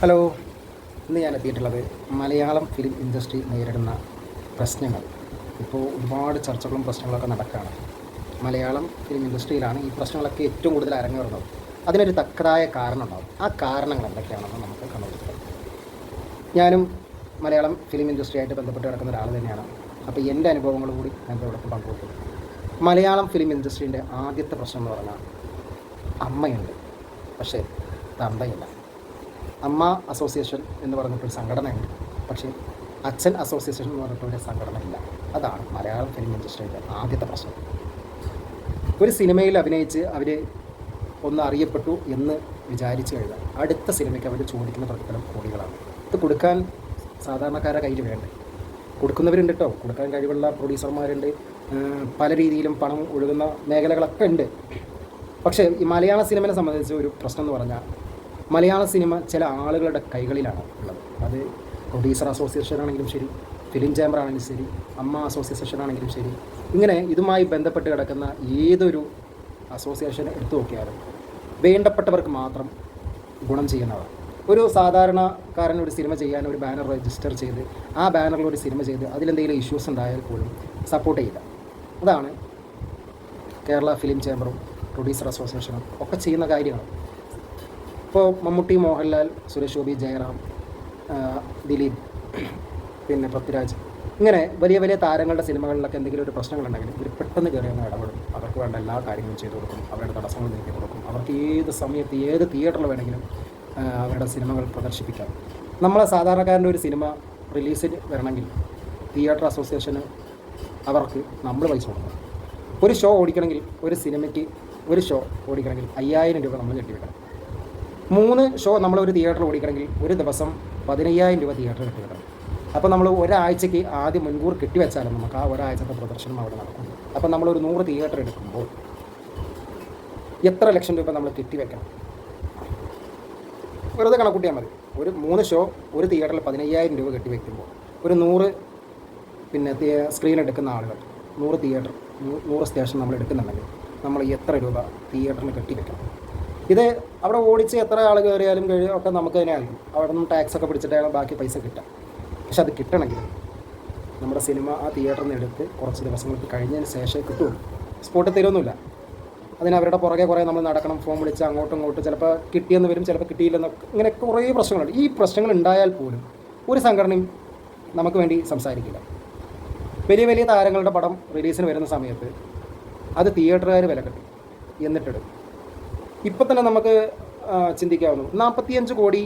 Hello, ഇന്ന് ഞാൻ എത്തിയിട്ടുള്ളത് മലയാളം ഫിലിം ഇൻഡസ്ട്രി നേരിടുന്ന പ്രശ്നങ്ങൾ. ഇപ്പോൾ ഒരുപാട് ചർച്ചകളും പ്രശ്നങ്ങളൊക്കെ നടക്കുകയാണ്. മലയാളം ഫിലിം ഇൻഡസ്ട്രിയിലാണ് ഈ പ്രശ്നങ്ങളൊക്കെ ഏറ്റവും കൂടുതൽ അരങ്ങേറുന്നത്. അതിനൊരു തക്കതായ കാരണം ഉണ്ടാകും. ആ കാരണങ്ങൾ എന്തൊക്കെയാണെന്ന് നമുക്ക് കണ്ടുപിടിക്കാം. ഞാനും മലയാളം ഫിലിം ഇൻഡസ്ട്രിയായിട്ട് ബന്ധപ്പെട്ട് കിടക്കുന്ന ഒരാൾ തന്നെയാണ്. അപ്പോൾ എൻ്റെ അനുഭവങ്ങൾ കൂടി ഞാൻ ഇവിടെ പങ്കുവയ്ക്കും. മലയാളം ഫിലിം ഇൻഡസ്ട്രീൻ്റെ ആദ്യത്തെ പ്രശ്നം എന്ന് പറഞ്ഞാൽ അമ്മയുണ്ട്, പക്ഷേ തന്തയില്ല. അമ്മ അസോസിയേഷൻ എന്ന് പറഞ്ഞിട്ടൊരു സംഘടനയുണ്ട്, പക്ഷേ അച്ഛൻ അസോസിയേഷൻ എന്ന് പറഞ്ഞിട്ടൊരു സംഘടന ഇല്ല. അതാണ് മലയാളം ഫിലിം ഇൻഡസ്ട്രിയുടെ ആദ്യത്തെ പ്രശ്നം. ഒരു സിനിമയിൽ അഭിനയിച്ച് അവർ ഒന്ന് അറിയപ്പെട്ടു എന്ന് വിചാരിച്ചു കഴിഞ്ഞാൽ അടുത്ത സിനിമയ്ക്ക് അവർ ചോദിക്കുന്ന പ്രതിഫലം കോടികളാണ്. ഇത് കൊടുക്കാൻ സാധാരണക്കാരുടെ കയ്യിൽ വേണ്ടേ? കൊടുക്കുന്നവരുണ്ട് കേട്ടോ, കൊടുക്കാൻ കഴിവുള്ള പ്രൊഡ്യൂസർമാരുണ്ട്, പല രീതിയിലും പണം ഒഴുകുന്ന മേഖലകളൊക്കെ ഉണ്ട്. പക്ഷേ ഈ മലയാള സിനിമയെ സംബന്ധിച്ച് ഒരു പ്രശ്നം എന്ന് പറഞ്ഞാൽ മലയാള സിനിമ ചില ആളുകളുടെ കൈകളിലാണ് ഉള്ളത്. അത് പ്രൊഡ്യൂസർ അസോസിയേഷൻ ആണെങ്കിലും ശരി, ഫിലിം ചേംബർ ആണെങ്കിലും ശരി, അമ്മ അസോസിയേഷൻ ആണെങ്കിലും ശരി, ഇങ്ങനെ ഇതുമായി ബന്ധപ്പെട്ട് കിടക്കുന്ന ഏതൊരു അസോസിയേഷൻ എടുത്തു നോക്കിയാലും വേണ്ടപ്പെട്ടവർക്ക് മാത്രം ഗുണം ചെയ്യുന്നതാണ്. ഒരു സാധാരണക്കാരൻ ഒരു സിനിമ ചെയ്യാൻ ഒരു ബാനർ രജിസ്റ്റർ ചെയ്ത് ആ ബാനറിൽ ഒരു സിനിമ ചെയ്ത് അതിലെന്തെങ്കിലും ഇഷ്യൂസ് ഉണ്ടായാൽ പോലും സപ്പോർട്ട് ചെയ്യില്ല. അതാണ് കേരള ഫിലിം ചേംബറും പ്രൊഡ്യൂസർ അസോസിയേഷനും ഒക്കെ ചെയ്യുന്ന കാര്യങ്ങൾ. ഇപ്പോൾ മമ്മൂട്ടി, മോഹൻലാൽ, സുരേഷ് ഗോപി, ജയറാം, ദിലീപ്, പിന്നെ പൃഥ്വിരാജ്, ഇങ്ങനെ വലിയ വലിയ താരങ്ങളുടെ സിനിമകളിലൊക്കെ എന്തെങ്കിലും ഒരു പ്രശ്നങ്ങളുണ്ടെങ്കിൽ ഇവർ പെട്ടെന്ന് കയറി ഒന്ന് ഇടപെടും. അവർക്ക് വേണ്ട എല്ലാ കാര്യങ്ങളും ചെയ്തു കൊടുക്കും, അവരുടെ തടസ്സങ്ങൾ നീക്കി കൊടുക്കും. അവർക്ക് ഏത് സമയത്ത് ഏത് തിയേറ്ററിൽ വേണമെങ്കിലും അവരുടെ സിനിമകൾ പ്രദർശിപ്പിക്കാം. നമ്മളെ സാധാരണക്കാരൻ്റെ ഒരു സിനിമ റിലീസിന് വരണമെങ്കിൽ തിയേറ്റർ അസോസിയേഷന് അവർക്ക് നമ്മൾ പൈസ കൊടുക്കണം. ഒരു ഷോ ഓടിക്കണമെങ്കിൽ, ഒരു സിനിമയ്ക്ക് ഒരു ഷോ ഓടിക്കണമെങ്കിൽ 5000 രൂപ നമ്മൾ കെട്ടിവെക്കണം. 3 ഷോ നമ്മളൊരു തിയേറ്ററിൽ ഓടിക്കണമെങ്കിൽ ഒരു ദിവസം 15000 രൂപ തിയേറ്ററിൽ കെട്ടിവെക്കണം. അപ്പോൾ നമ്മൾ ഒരാഴ്ചയ്ക്ക് ആദ്യം മുൻകൂർ കെട്ടിവെച്ചാലും നമുക്ക് ആ ഒരാഴ്ചത്തെ പ്രദർശനം അവിടെ നടക്കും. അപ്പോൾ നമ്മളൊരു 100 തിയേറ്റർ എടുക്കുമ്പോൾ എത്ര ലക്ഷം രൂപ നമ്മൾ കെട്ടിവെക്കണം? വെറുതെ കണക്കൂട്ടിയാൽ മതി. ഒരു 3 ഷോ ഒരു തിയേറ്ററിൽ 15000 രൂപ കെട്ടിവെക്കുമ്പോൾ ഒരു 100 സ്ക്രീൻ എടുക്കുന്ന ആളുകൾ, 100 തിയേറ്റർ, 100 സ്റ്റേഷൻ നമ്മൾ എടുക്കുന്നുണ്ടെങ്കിൽ നമ്മൾ എത്ര രൂപ തിയേറ്ററിൽ കെട്ടിവെക്കണം? ഇത് അവിടെ ഓടിച്ച് എത്ര ആൾ കയറിയാലും ഒക്കെ നമുക്ക് തന്നെ ആയിരിക്കും. അവിടെ നിന്ന് ടാക്സൊക്കെ പിടിച്ചിട്ടാണ് ബാക്കി പൈസ കിട്ടുക. പക്ഷെ അത് കിട്ടണമെങ്കിൽ നമ്മുടെ സിനിമ ആ തിയേറ്ററിൽ നിന്ന് എടുത്ത് കുറച്ച് ദിവസങ്ങൾക്ക് കഴിഞ്ഞതിന് ശേഷം കിട്ടുള്ളൂ. സ്പോട്ട് തരുമൊന്നുമില്ല. അതിന് അവരുടെ പുറകെ കുറേ നമ്മൾ നടക്കണം, ഫോൺ വിളിച്ച് അങ്ങോട്ടും ഇങ്ങോട്ടും, ചിലപ്പോൾ കിട്ടിയെന്ന് വരും, ചിലപ്പോൾ കിട്ടിയില്ലെന്നൊക്കെ, ഇങ്ങനെ കുറേ പ്രശ്നങ്ങളുണ്ട്. ഈ പ്രശ്നങ്ങൾ ഉണ്ടായാൽ പോലും ഒരു സംഘടനയും നമുക്ക് വേണ്ടി സംസാരിക്കില്ല. വലിയ വലിയ താരങ്ങളുടെ പടം റിലീസിന് വരുന്ന സമയത്ത് അത് തിയേറ്ററുകാർ വില കെട്ടി എന്നിട്ടെടുക്കും. ഇപ്പം തന്നെ നമുക്ക് ചിന്തിക്കാവുന്നു, 45 കോടി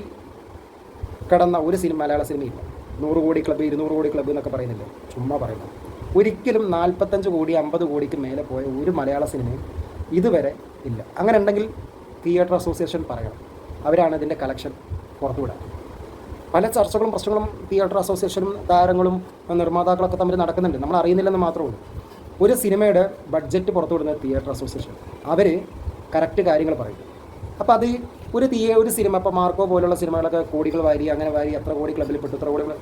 കടന്ന ഒരു മലയാള സിനിമയില്ല. 100 കോടി ക്ലബ്ബ്, 200 കോടി ക്ലബ്ബ് എന്നൊക്കെ പറയുന്നില്ലേ, ചുമ്മാ പറയുന്നത്. ഒരിക്കലും 45 കോടി 50 കോടിക്ക് മേലെ പോയ ഒരു മലയാള സിനിമയും ഇതുവരെ ഇല്ല. അങ്ങനെ ഉണ്ടെങ്കിൽ തിയേറ്റർ അസോസിയേഷൻ പറയണം, അവരാണ് ഇതിൻ്റെ കളക്ഷൻ പുറത്തുവിടുക. പല ചർച്ചകളും പ്രശ്നങ്ങളും തിയേറ്റർ അസോസിയേഷനും താരങ്ങളും നിർമ്മാതാക്കളൊക്കെ തമ്മിൽ നടക്കുന്നുണ്ട്, നമ്മൾ അറിയുന്നില്ലെന്ന് മാത്രമേ ഉള്ളൂ. ഒരു സിനിമയുടെ ബഡ്ജറ്റ് പുറത്തുവിടുന്ന തിയേറ്റർ അസോസിയേഷൻ, അവർ കറക്റ്റ് കാര്യങ്ങൾ പറയും. അപ്പോൾ അത് ഒരു സിനിമ, ഇപ്പോൾ മാർക്കോ പോലുള്ള സിനിമകളൊക്കെ കോടികൾ വാരി, അങ്ങനെ വാരി, എത്ര കോടി ക്ലബ്ബിൽ പെട്ടു, എത്ര കോടികൾ,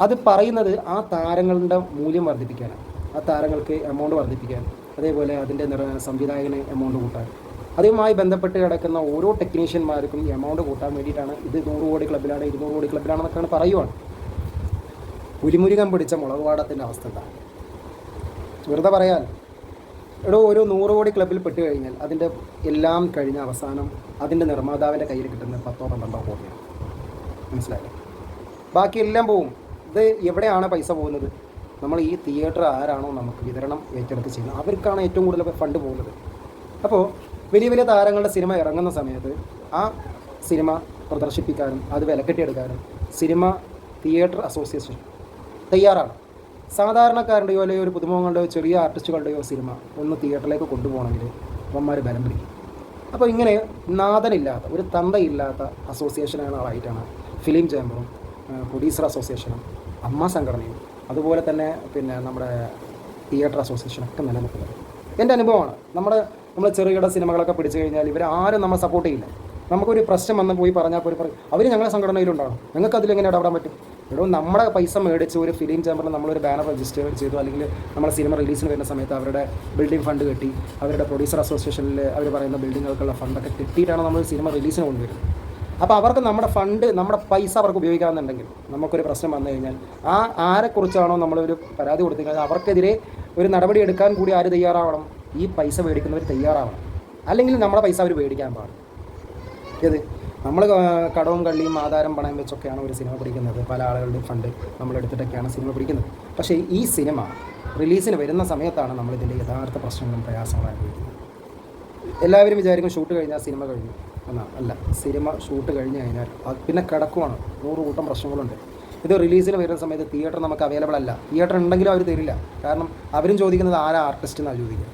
അത് പറയുന്നത് ആ താരങ്ങളുടെ മൂല്യം വർദ്ധിപ്പിക്കാനാണ്, ആ താരങ്ങൾക്ക് എമൗണ്ട് വർദ്ധിപ്പിക്കാൻ, അതേപോലെ അതിൻ്റെ സംവിധായകന് എമൗണ്ട് കൂട്ടാൻ, അതുമായി ബന്ധപ്പെട്ട് കിടക്കുന്ന ഓരോ ടെക്നീഷ്യന്മാർക്കും എമൗണ്ട് കൂട്ടാൻ വേണ്ടിയിട്ടാണ്. ഇത് 100 കോടി ക്ലബ്ബിലാണ്, 200 കോടി ക്ലബ്ബിലാണെന്നൊക്കെയാണ് പറയുവാണ്. പുലിമുരുകൻ പിടിച്ച മുളകുപാടത്തിൻ്റെ അവസ്ഥ എന്താണ്? വെറുതെ പറയാൻ ഒരു 100 കോടി ക്ലബ്ബിൽ പെട്ട് കഴിഞ്ഞാൽ അതിൻ്റെ എല്ലാം കഴിഞ്ഞ അവസാനം അതിൻ്റെ നിർമ്മാതാവിൻ്റെ കയ്യിൽ കിട്ടുന്ന 10-12 കോടിയാണ്. മനസ്സിലായില്ലേ? ബാക്കിയെല്ലാം പോവും. ഇത് എവിടെയാണ് പൈസ പോകുന്നത്? നമ്മൾ ഈ തിയേറ്റർ ആരാണോ നമുക്ക് വിതരണം ഏറ്റെടുത്ത് ചെയ്യുന്നത് അവർക്കാണ് ഏറ്റവും കൂടുതൽ ഫണ്ട് പോകുന്നത്. അപ്പോൾ വലിയ വലിയ താരങ്ങളുടെ സിനിമ ഇറങ്ങുന്ന സമയത്ത് ആ സിനിമ പ്രദർശിപ്പിക്കാനും അത് വിലക്കെട്ടിയെടുക്കാനും സിനിമ തിയേറ്റർ അസോസിയേഷൻ തയ്യാറാണ്. സാധാരണക്കാരുടെയോ അല്ലെങ്കിൽ ഒരു പുതുമുഖങ്ങളുടെയോ ചെറിയ ആർട്ടിസ്റ്റുകളുടെയോ സിനിമ ഒന്ന് തിയേറ്ററിലേക്ക് കൊണ്ടുപോകണമെങ്കിൽ അവന്മാർ ബലം പിടിക്കും. അപ്പോൾ ഇങ്ങനെ നാഥനില്ലാത്ത, ഒരു തന്തയില്ലാത്ത അസോസിയേഷനുകളായിട്ടാണ് ഫിലിം ചേംബറും പ്രൊഡ്യൂസർ അസോസിയേഷനും അമ്മ സംഘടനയും അതുപോലെ തന്നെ നമ്മുടെ തിയേറ്റർ അസോസിയേഷനൊക്കെ നിലനിൽക്കുന്നത്. എൻ്റെ അനുഭവമാണ്. നമ്മൾ ചെറുകിട സിനിമകളൊക്കെ പിടിച്ചു കഴിഞ്ഞാൽ ഇവരാരും നമ്മൾ സപ്പോർട്ട് ചെയ്യില്ല. നമുക്കൊരു പ്രശ്നം വന്ന് പോയി പറഞ്ഞാൽ പോലും പറയും, അവർ ഞങ്ങളുടെ സംഘടനയിലുണ്ടാകും, നിങ്ങൾക്ക് അതിലെങ്ങനെ ഇടപെടാൻ പറ്റും? നമ്മുടെ പൈസ മേടിച്ച് ഒരു ഫിലിം ചേംബറിൽ നമ്മളൊരു ബാനർ രജിസ്റ്റർ ചെയ്തു, അല്ലെങ്കിൽ നമ്മുടെ സിനിമ റിലീസിന് വരുന്ന സമയത്ത് അവരുടെ ബിൽഡിംഗ് ഫണ്ട് കെട്ടി, അവരുടെ പ്രൊഡ്യൂസർ അസോസിയേഷനിൽ അവർ പറയുന്ന ബിൽഡിങ്ങുകൾക്കുള്ള ഫണ്ടൊക്കെ കിട്ടിയിട്ടാണ് നമ്മൾ സിനിമ റിലീസിന് കൊണ്ടുവരുന്നത്. അപ്പോൾ അവർക്ക് നമ്മുടെ ഫണ്ട്, നമ്മുടെ പൈസ അവർക്ക് ഉപയോഗിക്കാമെന്നുണ്ടെങ്കിൽ നമുക്കൊരു പ്രശ്നം വന്നു കഴിഞ്ഞാൽ ആരെക്കുറിച്ചാണോ നമ്മളൊരു പരാതി കൊടുത്തിരിക്കുന്നത് അവർക്കെതിരെ ഒരു നടപടി എടുക്കാൻ കൂടി ആര് തയ്യാറാവണം? ഈ പൈസ മേടിക്കുന്നവർ തയ്യാറാവണം. അല്ലെങ്കിൽ നമ്മുടെ പൈസ അവർ മേടിക്കാൻ പാടും. ഏത് നമ്മൾ കടവും കള്ളിയും ആധാരം പണയം വെച്ചൊക്കെയാണ് ഒരു സിനിമ പിടിക്കുന്നത്. പല ആളുകളുടെയും ഫണ്ട് നമ്മളെടുത്തിട്ടൊക്കെയാണ് സിനിമ പിടിക്കുന്നത്. പക്ഷേ ഈ സിനിമ റിലീസിന് വരുന്ന സമയത്താണ് നമ്മളിതിൻ്റെ യഥാർത്ഥ പ്രശ്നങ്ങളും പ്രയാസങ്ങളും അനുഭവിക്കുന്നത്. എല്ലാവരും വിചാരിക്കും ഷൂട്ട് കഴിഞ്ഞാൽ സിനിമ കഴിഞ്ഞു എന്നാണ്. അല്ല, സിനിമ ഷൂട്ട് കഴിഞ്ഞ് കഴിഞ്ഞാൽ പിന്നെ കിടക്കുവാണ്. 100 കൂട്ടം പ്രശ്നങ്ങളുണ്ട്. ഇത് റിലീസിന് വരുന്ന സമയത്ത് തിയേറ്റർ നമുക്ക് അവൈലബിൾ അല്ല. തിയേറ്റർ ഉണ്ടെങ്കിലും അവർ തരില്ല. കാരണം അവരും ചോദിക്കുന്നത് ആരാ ആർട്ടിസ്റ്റ് എന്നാണ് ചോദിക്കുന്നത്.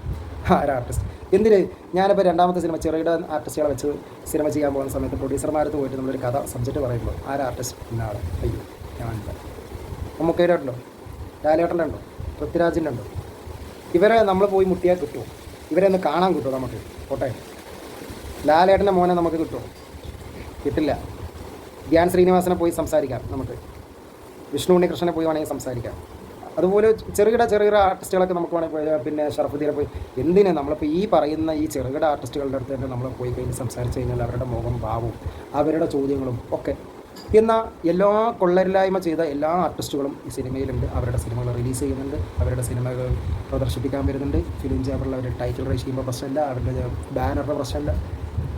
ആരാ ആർട്ടിസ്റ്റ്? എന്തിന്? ഞാനിപ്പോൾ രണ്ടാമത്തെ സിനിമ ചെറുകിട ആർട്ടിസ്റ്റുകളെ വെച്ച് സിനിമ ചെയ്യാൻ പോകുന്ന സമയത്ത് പ്രൊഡ്യൂസർമാരത്ത് പോയിട്ട് നമ്മളൊരു കഥ സബ്ജക്റ്റ് പറയുമ്പോൾ ആരാ ആർട്ടിസ്റ്റ്? ഇന്നാളെ. അയ്യോ, ഞാനില്ല. മമ്മൂക്കയുടെ ഉണ്ടോ? ലാലേട്ടൻ്റെ ഉണ്ടോ? പൃഥ്വിരാജിൻ്റെ ഉണ്ടോ? ഇവരെ നമ്മൾ പോയി മുട്ടിയാൽ കിട്ടുമോ? ഇവരെ ഒന്ന് കാണാൻ കിട്ടുമോ നമുക്ക്? കോട്ടയം ലാലേട്ടൻ്റെ മോനെ നമുക്ക് കിട്ടുമോ? കിട്ടില്ല. ധ്യാൻ ശ്രീനിവാസനെ പോയി സംസാരിക്കാം നമുക്ക്. വിഷ്ണു ഉണ്ണികൃഷ്ണനെ പോയി വേണമെങ്കിൽ സംസാരിക്കാം. അതുപോലെ ചെറുകിട ആർട്ടിസ്റ്റുകളൊക്കെ നമുക്ക് വേണമെങ്കിൽ പിന്നെ ഷറഫുദ്ദീനെ പോയി. എന്തിന് നമ്മളിപ്പോൾ ഈ പറയുന്ന ഈ ചെറുകിട ആർട്ടിസ്റ്റുകളുടെ അടുത്ത് തന്നെ നമ്മൾ പോയി കഴിഞ്ഞ് സംസാരിച്ച് കഴിഞ്ഞാൽ അവരുടെ മുഖം ഭാവവും അവരുടെ ചോദ്യങ്ങളും ഒക്കെ. എന്നാൽ എല്ലാ കൊള്ളരില്ലായ്മ ചെയ്ത എല്ലാ ആർട്ടിസ്റ്റുകളും ഈ സിനിമയിലുണ്ട്. അവരുടെ സിനിമകൾ റിലീസ് ചെയ്യുന്നുണ്ട്, അവരുടെ സിനിമകൾ പ്രദർശിപ്പിക്കാൻ വരുന്നുണ്ട്. ഫിലിം ചേംബറിൽ അവരുടെ ടൈറ്റിൽ റൈസ് ചെയ്യുമ്പോൾ പ്രശ്നമില്ല, അവരുടെ ബാനറിൻ്റെ പ്രശ്നമില്ല.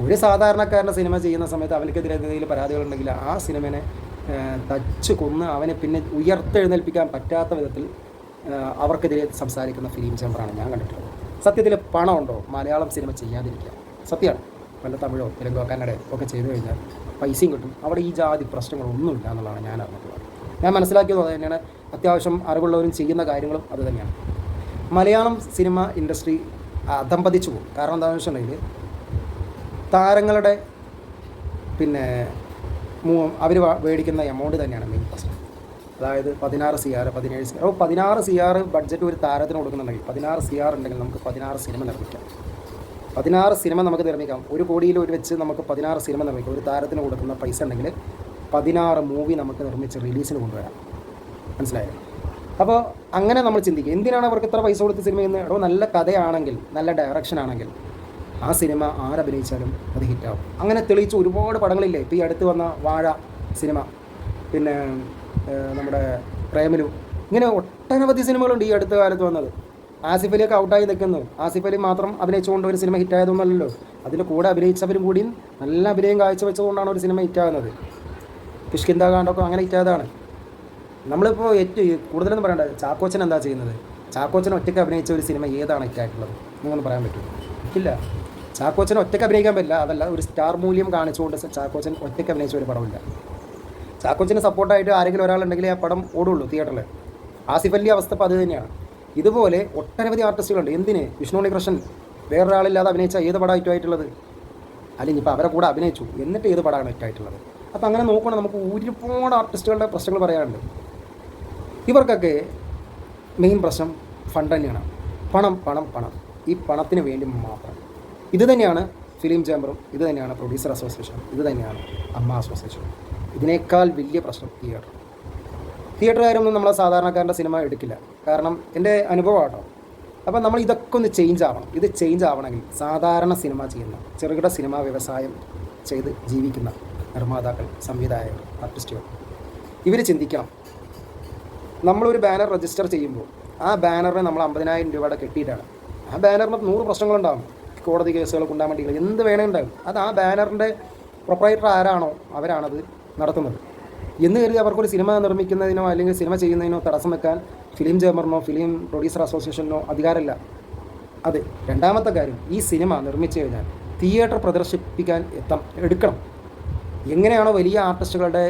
ഒരു സാധാരണക്കാരൻ്റെ സിനിമ ചെയ്യുന്ന സമയത്ത് അവനക്കെതിരെ എന്തെങ്കിലും പരാതികളുണ്ടെങ്കിൽ ആ സിനിമനെ തച്ച് കൊന്ന് അവനെ പിന്നെ ഉയർത്തെഴുന്നേൽപ്പിക്കാൻ പറ്റാത്ത വിധത്തിൽ അവർക്കെതിരെ സംസാരിക്കുന്ന ഫിലിം ചേംബറാണ് ഞാൻ കണ്ടിട്ടുള്ളത്. സത്യത്തിൽ പണമുണ്ടോ മലയാളം സിനിമ ചെയ്യാതിരിക്കുക? സത്യമാണ്. വല്ല തമിഴോ തെലുങ്കോ കന്നഡയോ ഒക്കെ ചെയ്തു കഴിഞ്ഞാൽ പൈസയും കിട്ടും. അവിടെ ഈ ജാതി പ്രശ്നങ്ങളൊന്നുമില്ല എന്നുള്ളതാണ് ഞാൻ അറിഞ്ഞിട്ടുള്ളത്. ഞാൻ മനസ്സിലാക്കിയത് അത് തന്നെയാണ്. അത്യാവശ്യം അറിവുള്ളവരും ചെയ്യുന്ന കാര്യങ്ങളും അത് തന്നെയാണ്. മലയാളം സിനിമ ഇൻഡസ്ട്രി അധംപതിച്ചു പോകും. കാരണം എന്താണെന്ന് വെച്ചിട്ടുണ്ടെങ്കിൽ താരങ്ങളുടെ പിന്നെ അവർ മേടിക്കുന്ന എമൗണ്ട് തന്നെയാണ് മെയിൻ പ്രശ്നം. അതായത് 16 CR 17 CR 16 CR ബഡ്ജറ്റ് ഒരു താരത്തിന് കൊടുക്കുന്നുണ്ടെങ്കിൽ 16 CR ഉണ്ടെങ്കിൽ നമുക്ക് 16 സിനിമ നിർമ്മിക്കാം. 16 സിനിമ നമുക്ക് നിർമ്മിക്കാം. 1 കോടിയിൽ ഒരു വെച്ച് നമുക്ക് 16 സിനിമ നിർമ്മിക്കാം. ഒരു താരത്തിന് കൊടുക്കുന്ന പൈസ ഉണ്ടെങ്കിൽ 16 മൂവി നമുക്ക് നിർമ്മിച്ച് റിലീസിന് കൊണ്ടുവരാം. മനസ്സിലായോ? അപ്പോൾ അങ്ങനെ നമ്മൾ ചിന്തിക്കുക, എന്തിനാണ് അവർക്ക് ഇത്ര പൈസ കൊടുത്ത് സിനിമ ചെയ്യുന്നത്? നല്ല കഥയാണെങ്കിൽ, നല്ല ഡയറക്ഷൻ ആണെങ്കിൽ ആ സിനിമ ആരഭിനയിച്ചാലും അത് ഹിറ്റാവും. അങ്ങനെ തെളിയിച്ച് ഒരുപാട് പടങ്ങളില്ലേ. ഇപ്പോൾ ഈ അടുത്ത് വന്ന വാഴ സിനിമ, പിന്നെ നമ്മുടെ പ്രേമലു, ഇങ്ങനെ ഒട്ടനവധി സിനിമകളുണ്ട് ഈ അടുത്ത കാലത്ത് വന്നത്. ആസിഫ് അലിയൊക്കെ ഔട്ടായി നിൽക്കുന്നു. ആസിഫ് അലി മാത്രം അഭിനയിച്ചുകൊണ്ട് ഒരു സിനിമ ഹിറ്റായതൊന്നുമല്ലല്ലോ. അതിൻ്റെ കൂടെ അഭിനയിച്ചവരും കൂടിയും നല്ല അഭിനയം കാഴ്ചവെച്ചതുകൊണ്ടാണ് ഒരു സിനിമ ഹിറ്റാകുന്നത്. കിഷ്കിന്താകാണ്ടൊക്കെ അങ്ങനെ ഹിറ്റായതാണ്. നമ്മളിപ്പോൾ ഏറ്റവും കൂടുതലൊന്നും പറയണ്ട. ചാക്കോച്ചൻ എന്താ ചെയ്യുന്നത്? ചാക്കോച്ചൻ ഒറ്റയ്ക്ക് അഭിനയിച്ച ഒരു സിനിമ ഏതാണ് ഹിറ്റായിട്ടുള്ളത്? നിങ്ങളൊന്ന് പറയാൻ പറ്റുമോ? ഇല്ല. ചാക്കോച്ചൻ ഒറ്റയ്ക്ക് അഭിനയിക്കാൻ പറ്റില്ല. അതല്ല, ഒരു സ്റ്റാർ മൂല്യം കാണിച്ചുകൊണ്ട് ചാക്കോച്ചൻ ഒറ്റയ്ക്ക് അഭിനയിച്ച ഒരു പടമില്ല. ചാക്കോച്ചന് സപ്പോർട്ടായിട്ട് ആരെങ്കിലും ഒരാളുണ്ടെങ്കിൽ ആ പടം ഓടുള്ളൂ തിയേറ്ററിൽ. ആസിഫ് അലി അവസ്ഥ ഇപ്പോൾ അത് തന്നെയാണ്. ഇതുപോലെ ഒട്ടനവധി ആർട്ടിസ്റ്റുകളുണ്ട്. എന്തിന്? വിഷ്ണു ഉണ്ണികൃഷ്ണൻ വേറൊരാളില്ലാതെ അഭിനയിച്ച ഏത് പടം ഹിറ്റായിട്ടുള്ളത്? അല്ലെങ്കിൽ ഇപ്പോൾ അവരെ കൂടെ അഭിനയിച്ചു എന്നിട്ട് ഏത് പടമാണ് ഹിറ്റായിട്ടുള്ളത്? അപ്പോൾ അങ്ങനെ നോക്കുകയാണെങ്കിൽ നമുക്ക് ഒരുപാട് ആർട്ടിസ്റ്റുകളുടെ പ്രശ്നങ്ങൾ പറയാനുണ്ട്. ഇവർക്കൊക്കെ മെയിൻ പ്രശ്നം ഫണ്ട് തന്നെയാണ്. പണം പണം പണം. ഈ പണത്തിന് വേണ്ടി മാത്രം. ഇത് തന്നെയാണ് ഫിലിം ചേംബറും, ഇത് തന്നെയാണ് പ്രൊഡ്യൂസർ അസോസിയേഷൻ, ഇത് തന്നെയാണ് അമ്മ അസോസിയേഷൻ. ഇതിനേക്കാൾ വലിയ പ്രശ്നം തിയേറ്ററുകാരൊന്നും നമ്മളെ സാധാരണക്കാരൻ്റെ സിനിമ എടുക്കില്ല. കാരണം എൻ്റെ അനുഭവം ആട്ടോ. അപ്പോൾ നമ്മൾ ഇതൊക്കെ ഒന്ന് ചേഞ്ച് ആവണം. ഇത് ചേഞ്ച് ആവണമെങ്കിൽ സാധാരണ സിനിമ ചെയ്യുന്ന ചെറുകിട സിനിമാ വ്യവസായം ചെയ്ത് ജീവിക്കുന്ന നിർമ്മാതാക്കൾ, സംവിധായകർ, ആർട്ടിസ്റ്റുകൾ ഇവർ ചിന്തിക്കണം. നമ്മളൊരു ബാനർ രജിസ്റ്റർ ചെയ്യുമ്പോൾ ആ ബാനറിന് നമ്മൾ 50,000 രൂപയുടെ കെട്ടിയിട്ടാണ്. ആ ബാനറിന് 100 പ്രശ്നങ്ങളുണ്ടാകും. കോടതി കേസുകൾ ഉണ്ടാകാൻ വേണ്ടി എന്ത് വേണേ ഉണ്ടാകും. അത് ആ ബാനറിൻ്റെ പ്രൊപ്പറേറ്റർ ആരാണോ അവരാണത് നടത്തുന്നത് എന്ന് കരുതി അവർക്കൊരു സിനിമ നിർമ്മിക്കുന്നതിനോ അല്ലെങ്കിൽ സിനിമ ചെയ്യുന്നതിനോ തടസ്സം വെക്കാൻ ഫിലിം ചേംബറിനോ ഫിലിം പ്രൊഡ്യൂസർ അസോസിയേഷനോ അധികാരമില്ല. അത് രണ്ടാമത്തെ കാര്യം. ഈ സിനിമ നിർമ്മിച്ചു കഴിഞ്ഞാൽ തിയേറ്റർ പ്രദർശിപ്പിക്കാൻ എടുക്കണം. എങ്ങനെയാണോ വലിയ ആർട്ടിസ്റ്റുകളുടെ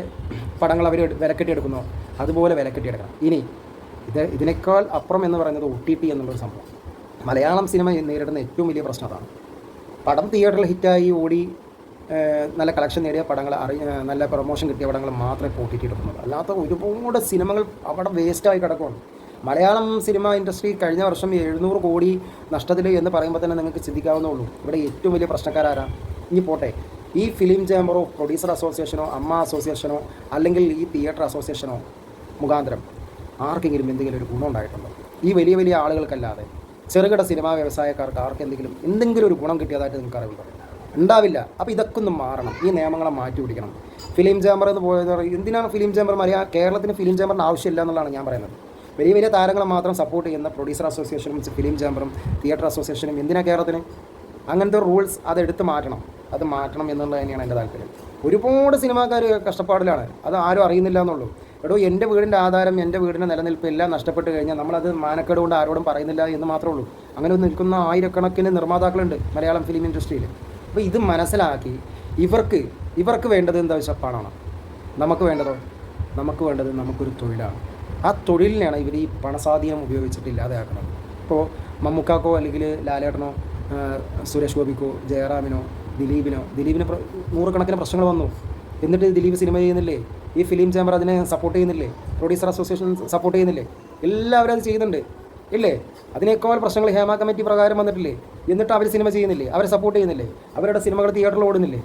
പടങ്ങൾ അവർ വിലക്കെട്ടിയെടുക്കുന്നോ അതുപോലെ വിലക്കെട്ടിയെടുക്കണം. ഇനി ഇതിനേക്കാൾ അപ്പുറം എന്ന് പറയുന്നത് OTT എന്നുള്ളൊരു സംഭവം. മലയാളം സിനിമ നേരിടുന്ന ഏറ്റവും വലിയ പ്രശ്നം അതാണ്. പടം തിയേറ്ററിൽ ഹിറ്റായി ഓടി നല്ല കളക്ഷൻ നേടിയ പടങ്ങൾ, നല്ല പ്രൊമോഷൻ കിട്ടിയ പടങ്ങൾ മാത്രമേ OTT എടുക്കുന്നുള്ളൂ. അല്ലാത്ത ഒരുപാട് സിനിമകൾ അവിടെ വേസ്റ്റായി കിടക്കുകയാണ്. മലയാളം സിനിമ ഇൻഡസ്ട്രി കഴിഞ്ഞ വർഷം 700 കോടി നഷ്ടത്തിൽ എന്ന് പറയുമ്പോൾ തന്നെ നിങ്ങൾക്ക് ചിന്തിക്കാവുന്നുള്ളൂ. ഇവിടെ ഏറ്റവും വലിയ പ്രശ്നക്കാരാരാ? ഇനി പോട്ടെ, ഈ ഫിലിം ചേംബറോ പ്രൊഡ്യൂസർ അസോസിയേഷനോ അമ്മ അസോസിയേഷനോ അല്ലെങ്കിൽ ഈ തിയേറ്റർ അസോസിയേഷനോ മുഖാന്തരം ആർക്കെങ്കിലും എന്തെങ്കിലും ഒരു ഗുണം ഉണ്ടായിട്ടുണ്ടോ? ഈ വലിയ വലിയ ആളുകൾക്കല്ലാതെ ചെറുകിട സിനിമാ വ്യവസായക്കാർക്ക് എന്തെങ്കിലും ഒരു ഗുണം കിട്ടിയതായിട്ട് നിങ്ങൾക്ക് അറിവുണ്ടോ? ഉണ്ടാവില്ല. അപ്പോൾ ഇതൊക്കെ ഒന്ന് മാറണം, ഈ നിയമങ്ങളെ മാറ്റി പിടിക്കണം. ഫിലിം ചേംബർ എന്ന് പോയത് എന്തിനാണ് ഫിലിം ചേംബർ കേരളത്തിന് ഫിലിം ചേംബറിന് ആവശ്യമില്ല എന്നുള്ളതാണ് ഞാൻ പറയുന്നത്. വലിയ വലിയ താരങ്ങളെ മാത്രം സപ്പോർട്ട് ചെയ്യുന്ന പ്രൊഡ്യൂസർ അസോസിയേഷനും ഫിലിം ചേംബറും തിയേറ്റർ അസോസിയേഷനും എന്തിനാണ് കേരളത്തിന്? അങ്ങനത്തെ റൂൾസ് അതെടുത്ത് മാറ്റണം, അത് മാറ്റണം എന്നുള്ളത് തന്നെയാണ് എൻ്റെ താല്പര്യം. ഒരുപാട് സിനിമാക്കാർ കഷ്ടപ്പാടിലാണ്, അത് ആരും അറിയുന്നില്ല എന്നുള്ളൂ. എടോ, എൻ്റെ വീടിൻ്റെ ആധാരം, എൻ്റെ വീടിൻ്റെ നിലനിൽപ്പ് എല്ലാം നഷ്ടപ്പെട്ട് കഴിഞ്ഞാൽ നമ്മളത് മാനക്കേട് കൊണ്ട് ആരോടും പറയുന്നില്ല എന്ന് മാത്രമേ ഉള്ളൂ. അങ്ങനെ നിൽക്കുന്ന ആയിരക്കണക്കിന് നിർമ്മാതാക്കളുണ്ട് മലയാളം ഫിലിം ഇൻഡസ്ട്രിയിൽ. അപ്പോൾ ഇത് മനസ്സിലാക്കി ഇവർക്ക് വേണ്ടത് എന്താ വെച്ചാൽ പണമാണ്. നമുക്ക് വേണ്ടത് നമുക്കൊരു തൊഴിലാണ്. ആ തൊഴിലിനെയാണ് ഇവർ ഈ പണസ്വാധീനം ഉപയോഗിച്ചിട്ട് ഇല്ലാതെയാക്കുന്നത്. ഇപ്പോൾ മമ്മൂക്കാക്കോ അല്ലെങ്കിൽ ലാലേട്ടനോ സുരേഷ് ഗോപിക്കോ ജയറാമിനോ ദിലീപിന് നൂറുകണക്കിന് പ്രശ്നങ്ങൾ വന്നു. എന്നിട്ട് ദിലീപ് സിനിമ ചെയ്യുന്നില്ലേ? ഈ ഫിലിം ചേംബർ അതിനെ സപ്പോർട്ട് ചെയ്യുന്നില്ലേ? പ്രൊഡ്യൂസർ അസോസിയേഷൻ സപ്പോർട്ട് ചെയ്യുന്നില്ലേ? എല്ലാവരും അത് ചെയ്യുന്നുണ്ട് ഇല്ലേ? അതിനേക്കാൾ പ്രശ്നങ്ങൾ ഹേമ കമ്മിറ്റി പ്രകാരം വന്നിട്ടില്ലേ? എന്നിട്ട് അവർ സിനിമ ചെയ്യുന്നില്ലേ? അവരെ സപ്പോർട്ട് ചെയ്യുന്നില്ലേ? അവരുടെ സിനിമകൾ തിയേറ്ററിൽ ഓടുന്നില്ലേ?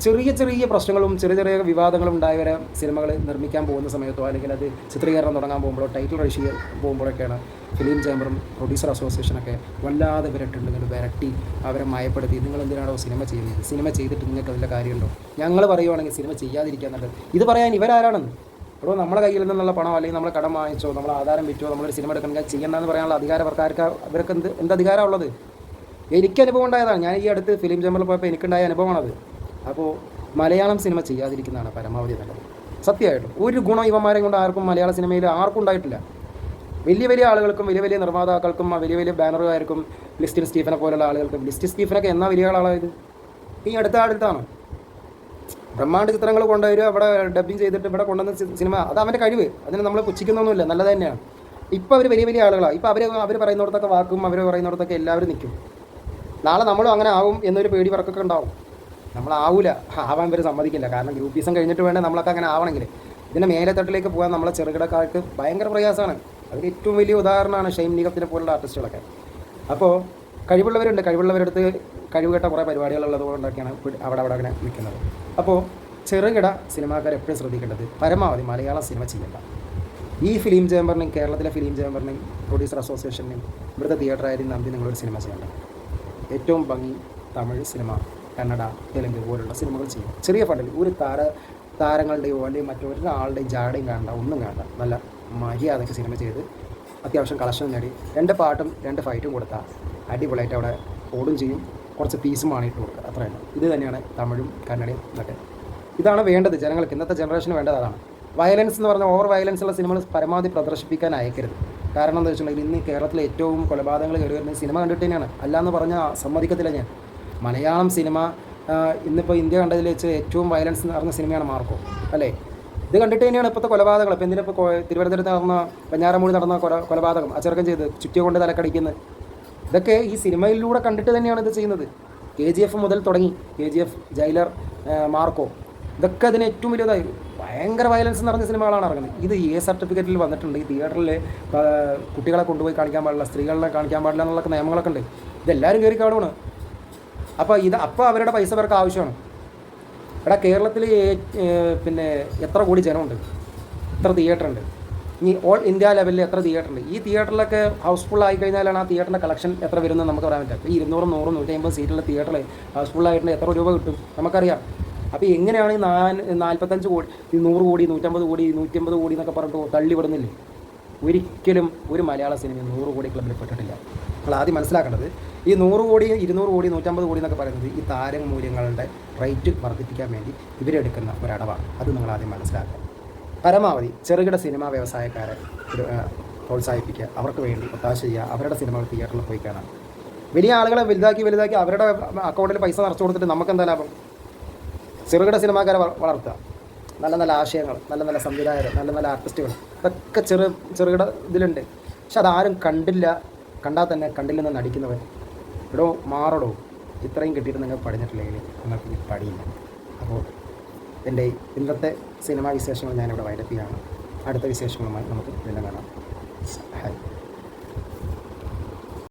ചെറിയ പ്രശ്നങ്ങളും ചെറിയ വിവാദങ്ങളും ഉണ്ടായവരെ സിനിമകൾ നിർമ്മിക്കാൻ പോകുന്ന സമയത്തോ അല്ലെങ്കിൽ അത് ചിത്രീകരണം തുടങ്ങാൻ പോകുമ്പോഴോ ടൈറ്റിൽ റൈറ്റ് പോകുമ്പോഴൊക്കെയാണ് ഫിലിം ചേംബറും പ്രൊഡ്യൂസർ അസോസിയേഷനൊക്കെ വല്ലാതെ വിരട്ടി അവരെ മയപ്പെടുത്തി, നിങ്ങൾ എന്തിനാണോ സിനിമ ചെയ്യുന്നത്? സിനിമ ചെയ്തിട്ട് നിങ്ങൾക്ക് അതിൻ്റെ കാര്യമുണ്ടോ? ഞങ്ങൾ പറയുവാണെങ്കിൽ സിനിമ ചെയ്യാതിരിക്കാൻ നല്ലത്. ഇത് പറയാൻ ഇവരാരാണെന്ന്? ഇപ്പോൾ നമ്മളെ കയ്യിൽ നിന്നുള്ള പണം അല്ലെങ്കിൽ നമ്മൾ കടം വാങ്ങിച്ചോ നമ്മൾ ആധാരം വിറ്റോ നമ്മളൊരു സിനിമ എടുക്കണമെങ്കിൽ ചെയ്യണമെന്ന് പറയാനുള്ള അധികാരം അവർക്ക് എന്ത് അധികാരമാണ് ഉള്ളത്? എനിക്ക് അനുഭവം ഉണ്ടായതാണ്. ഞാൻ ഈ അടുത്ത് ഫിലിം ചേംബറിൽ പോയപ്പോൾ എനിക്കുണ്ടായ അനുഭവമാണത്. അപ്പോൾ മലയാളം സിനിമ ചെയ്യാതിരിക്കുന്നതാണ് പരമാവധി നല്ലത്. സത്യമായിട്ടും ഒരു ഗുണം ഇവന്മാരെ കൊണ്ട് ആർക്കും മലയാള സിനിമയിൽ ആർക്കും ഉണ്ടായിട്ടില്ല. വലിയ ആളുകൾക്കും വലിയ നിർമ്മാതാക്കൾക്കും വലിയ ബാനറുകാർക്കും ലിസ്റ്റിൻ സ്റ്റീഫനെ പോലുള്ള ആളുകൾക്കും. ലിസ്റ്റിൻ സ്റ്റീഫനൊക്കെ എന്നാ വലിയ ആളായത്? ഈ അടുത്താണ് ബ്രഹ്മാണ്ഡ ചിത്രങ്ങൾ കൊണ്ടുവരിക, അവിടെ ഡബ്ബിങ് ചെയ്തിട്ട് ഇവിടെ കൊണ്ടുവന്ന സിനിമ. അത് അവൻ്റെ കഴിവ്, അതിന് നമ്മൾ പുച്ഛിക്കുന്നൊന്നുമില്ല, നല്ലത് തന്നെയാണ്. ഇപ്പോൾ അവർ വലിയ ആളുകളാണ്. ഇപ്പോൾ അവർ പറയുന്നിടത്തൊക്കെ വാക്കും, അവർ പറയുന്നിടത്തൊക്കെ എല്ലാവരും നിൽക്കും. നാളെ നമ്മളും അങ്ങനെ ആവും എന്നൊരു പേടി വർക്കൊക്കെ ഉണ്ടാവും. നമ്മളാവില്ല, ആവാൻ ഇവർ സമ്മതിക്കില്ല. കാരണം ഗ്രൂപ്പീസം കഴിഞ്ഞിട്ട് വേണ്ടേ നമ്മളൊക്കെ അങ്ങനെ ആവണമെങ്കിൽ. ഇതിൻ്റെ മേലെത്തട്ടിലേക്ക് പോകാൻ നമ്മളെ ചെറുകിടക്കാർക്ക് ഭയങ്കര പ്രയാസമാണ്. അതിന് ഏറ്റവും വലിയ ഉദാഹരണമാണ് ഷൈൻ നിഗത്തിനെ പോലുള്ള ആർട്ടിസ്റ്റുകളൊക്കെ. അപ്പോൾ കഴിവുള്ളവരെടുത്ത് കഴിവുകെട്ട കുറേ പരിപാടികളുള്ളത് കൊണ്ടൊക്കെയാണ് അവിടെ അങ്ങനെ നിൽക്കുന്നത്. അപ്പോൾ ചെറുകിട സിനിമാക്കാർ എപ്പോഴും ശ്രദ്ധിക്കേണ്ടത് പരമാവധി മലയാളം സിനിമ ചെയ്യേണ്ട. ഈ ഫിലിം ചേംബറിനെയും കേരളത്തിലെ ഫിലിം ചേംബറിനെയും പ്രൊഡ്യൂസർ അസോസിയേഷനെയും ഇവിടുത്തെ തിയേറ്ററായാലും നമ്പി നിങ്ങളൊരു സിനിമ ചെയ്യേണ്ട. ഏറ്റവും ഭംഗി തമിഴ് സിനിമ, കന്നഡ, തെലുങ്ക് പോലുള്ള സിനിമകൾ ചെയ്യും. ചെറിയ ഫണ്ടിൽ ഒരു താരങ്ങളുടെയോ അല്ലെങ്കിൽ മറ്റൊരാളുടെയും ജാടയും കാണണ്ട, ഒന്നും കാണണ്ട. നല്ല മര്യാദയ്ക്ക് സിനിമ ചെയ്ത് അത്യാവശ്യം കളക്ഷൻ നേടി 2 പാട്ടും 2 ഫൈറ്റും കൊടുത്താൽ അടിപൊളിയായിട്ട് അവിടെ ഓടും ചെയ്യും. കുറച്ച് പീസും വാങ്ങിയിട്ട് കൊടുക്കുക, അത്രയല്ല. ഇത് തന്നെയാണ് തമിഴും കന്നഡയും ഇതൊക്കെ. ഇതാണ് വേണ്ടത് ജനങ്ങൾക്ക്. ഇന്നത്തെ ജനറേഷന് വേണ്ടത് അതാണ്. വയലൻസ് എന്ന് പറഞ്ഞാൽ ഓവർ വയലൻസ് ഉള്ള സിനിമകൾ പരമാവധി പ്രദർശിപ്പിക്കാൻ അയക്കരുത്. കാരണം എന്താ വെച്ചിട്ടുണ്ടെങ്കിൽ ഇന്ന് കേരളത്തിലെ ഏറ്റവും കൊലപാതകങ്ങൾ കയറി വരുന്നത് സിനിമ കണ്ടിട്ട് തന്നെയാണ്. അല്ലാന്ന് പറഞ്ഞാൽ സമ്മതിക്കത്തില്ല ഞാൻ. മലയാളം സിനിമ ഇന്നിപ്പോൾ ഇന്ത്യ കണ്ടതിൽ വെച്ച് ഏറ്റവും വയലൻസ് നടന്ന സിനിമയാണ് മാർക്കോ, അല്ലേ? ഇത് കണ്ടിട്ട് തന്നെയാണ് ഇപ്പോഴത്തെ കൊലപാതകങ്ങൾ. ഇപ്പോൾ എന്തിനിപ്പോൾ തിരുവനന്തപുരത്ത് നടന്ന വെഞ്ഞാറമൂടി നടന്ന കൊലപാതകം, അച്ചടക്കം ചെയ്ത് ചുറ്റിയ കൊണ്ട് തലക്കടിക്കുന്നത്, ഇതൊക്കെ ഈ സിനിമയിലൂടെ കണ്ടിട്ട് തന്നെയാണ് ഇത് ചെയ്യുന്നത്. KGF മുതൽ തുടങ്ങി, KGF, ജയിലർ, മാർക്കോ, ഇതൊക്കെ അതിന് ഏറ്റവും വലിയതായി ഭയങ്കര വയലൻസ് നിറഞ്ഞ സിനിമകളാണ് ഇറങ്ങുന്നത്. ഇത് സർട്ടിഫിക്കറ്റിൽ വന്നിട്ടുണ്ട്. ഈ തിയേറ്ററിൽ കുട്ടികളെ കൊണ്ടുപോയി കാണിക്കാൻ പാടില്ല, സ്ത്രീകളെ കാണിക്കാൻ പാടില്ല എന്നുള്ള നിയമങ്ങളൊക്കെ ഉണ്ട്. ഇതെല്ലാവരും കയറി കാണുവാണ്. അപ്പോൾ അവരുടെ പൈസ പേർക്ക് ആവശ്യമാണ്. ഇവിടെ കേരളത്തിൽ പിന്നെ എത്ര കോടി ജനമുണ്ട്, എത്ര തിയേറ്ററുണ്ട്, ഇനി ഓൾ ഇന്ത്യ ലെവലിൽ എത്ര തിയേറ്ററുണ്ട്? ഈ തിയേറ്ററിലൊക്കെ ഹൗസ്ഫുൾ ആയി കഴിഞ്ഞാലാണ് ആ തിയേറ്ററിൻ്റെ കളക്ഷൻ എത്ര വരുന്നത് നമുക്ക് പറയാൻ പറ്റും. ഈ 200, 100, 150 സീറ്റുള്ള തിയേറ്ററിൽ ഹൗസ്ഫുള്ളായിട്ട് എത്ര രൂപ കിട്ടും നമുക്കറിയാം. അപ്പോൾ എങ്ങനെയാണ് ഈ 45 കോടി, 100 കോടി, 150 കോടി, 150 കോടി എന്നൊക്കെ പറഞ്ഞിട്ട് തള്ളി വിടുന്നില്ലേ? ഒരിക്കലും ഒരു മലയാള സിനിമ 100 കോടി ക്ലബിൽ പെട്ടിട്ടില്ല. നമ്മൾ ആദ്യം മനസ്സിലാക്കേണ്ടത് ഈ 100 കോടി, 200 കോടി, 150 കോടി എന്നൊക്കെ പറയുന്നത് ഈ താരമൂല്യങ്ങളുടെ റേറ്റ് വർദ്ധിപ്പിക്കാൻ വേണ്ടി ഇവരെടുക്കുന്ന ഒരടവാണ്. അത് നിങ്ങൾ ആദ്യം മനസ്സിലാക്കുക. പരമാവധി ചെറുകിട സിനിമാ വ്യവസായക്കാരെ പ്രോത്സാഹിപ്പിക്കുക, അവർക്ക് വേണ്ടി ഒത്താശ ചെയ്യുക, അവരുടെ സിനിമകൾ തിയേറ്ററിൽ പോയി കാണാം. വലിയ ആളുകളെ വലുതാക്കി അവരുടെ അക്കൗണ്ടിൽ പൈസ നിറച്ചു കൊടുത്തിട്ട് നമുക്കെന്താ ലാഭം? ചെറുകിട സിനിമാക്കാരെ വളർത്തുക, നല്ല ആശയങ്ങൾ, നല്ല സംവിധായകർ, നല്ല ആർട്ടിസ്റ്റുകൾ, ഇതൊക്കെ ചെറുകിട ഇതിലുണ്ട്. പക്ഷെ അതാരും കണ്ടാൽ തന്നെ കണ്ടില്ലെന്ന് നടിക്കുന്നവർ. മാറടോ, ഇത്രയും കിട്ടിയിട്ട് നിങ്ങൾ പഠിച്ചിട്ടില്ലെങ്കിൽ നിങ്ങൾക്ക് പഠിയില്ല. അപ്പോൾ എൻ്റെ ഇന്നത്തെ സിനിമാ വിശേഷങ്ങൾ ഞാനിവിടെ വൈൻഡപ്പ് ചെയ്യുകയാണ്. അടുത്ത വിശേഷങ്ങളുമായി നമുക്ക് വീണ്ടും കാണാം. ഹായ്.